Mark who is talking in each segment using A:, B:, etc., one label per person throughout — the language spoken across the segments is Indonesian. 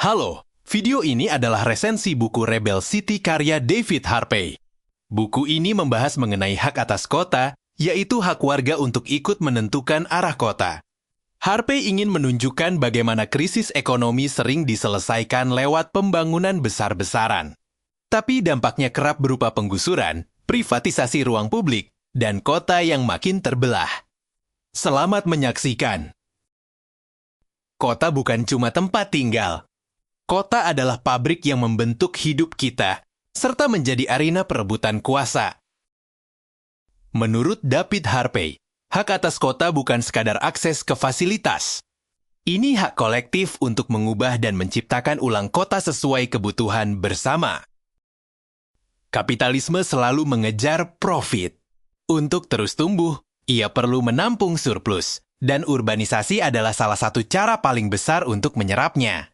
A: Halo, video ini adalah resensi buku Rebel City karya David Harpey. Buku ini membahas mengenai hak atas kota, yaitu hak warga untuk ikut menentukan arah kota. Harpey ingin menunjukkan bagaimana krisis ekonomi sering diselesaikan lewat pembangunan besar-besaran. Tapi dampaknya kerap berupa penggusuran, privatisasi ruang publik, dan kota yang makin terbelah. Selamat menyaksikan. Kota bukan cuma tempat tinggal. Kota adalah pabrik yang membentuk hidup kita, serta menjadi arena perebutan kuasa. Menurut David Harpey, hak atas kota bukan sekadar akses ke fasilitas. Ini hak kolektif untuk mengubah dan menciptakan ulang kota sesuai kebutuhan bersama. Kapitalisme selalu mengejar profit. Untuk terus tumbuh, ia perlu menampung surplus, dan urbanisasi adalah salah satu cara paling besar untuk menyerapnya.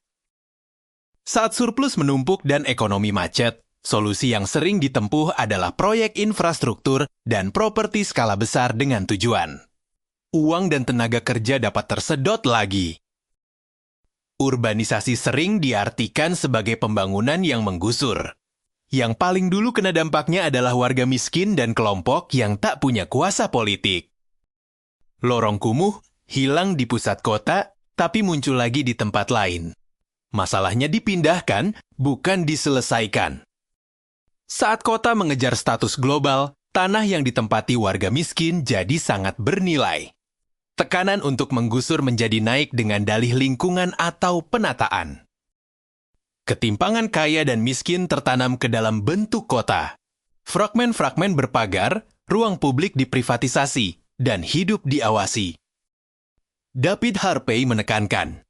A: Saat surplus menumpuk dan ekonomi macet, solusi yang sering ditempuh adalah proyek infrastruktur dan properti skala besar dengan tujuan. Uang dan tenaga kerja dapat tersedot lagi. Urbanisasi sering diartikan sebagai pembangunan yang menggusur. Yang paling dulu kena dampaknya adalah warga miskin dan kelompok yang tak punya kuasa politik. Lorong kumuh hilang di pusat kota, tapi muncul lagi di tempat lain. Masalahnya dipindahkan, bukan diselesaikan. Saat kota mengejar status global, tanah yang ditempati warga miskin jadi sangat bernilai. Tekanan untuk menggusur menjadi naik dengan dalih lingkungan atau penataan. Ketimpangan kaya dan miskin tertanam ke dalam bentuk kota. Fragmen-fragmen berpagar, ruang publik diprivatisasi, dan hidup diawasi. David Harpey menekankan,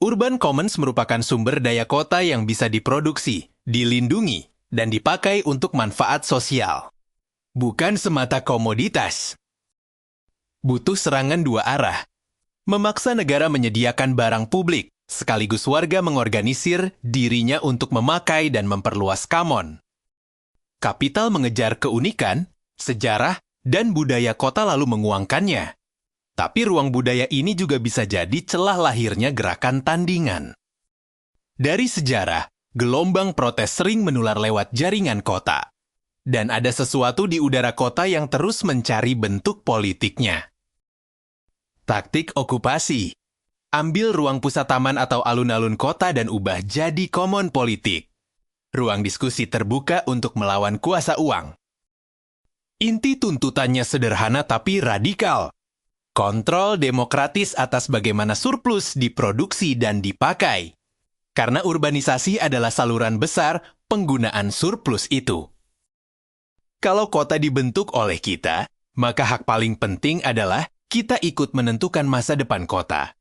A: Urban Commons merupakan sumber daya kota yang bisa diproduksi, dilindungi, dan dipakai untuk manfaat sosial. Bukan semata komoditas. Butuh serangan dua arah. Memaksa negara menyediakan barang publik, sekaligus warga mengorganisir dirinya untuk memakai dan memperluas common. Kapital mengejar keunikan, sejarah, dan budaya kota lalu menguangkannya. Tapi ruang budaya ini juga bisa jadi celah lahirnya gerakan tandingan. Dari sejarah, gelombang protes sering menular lewat jaringan kota. Dan ada sesuatu di udara kota yang terus mencari bentuk politiknya. Taktik okupasi. Ambil ruang pusat taman atau alun-alun kota dan ubah jadi common politik. Ruang diskusi terbuka untuk melawan kuasa uang. Inti tuntutannya sederhana tapi radikal. Kontrol demokratis atas bagaimana surplus diproduksi dan dipakai. Karena urbanisasi adalah saluran besar penggunaan surplus itu. Kalau kota dibentuk oleh kita, maka hak paling penting adalah kita ikut menentukan masa depan kota.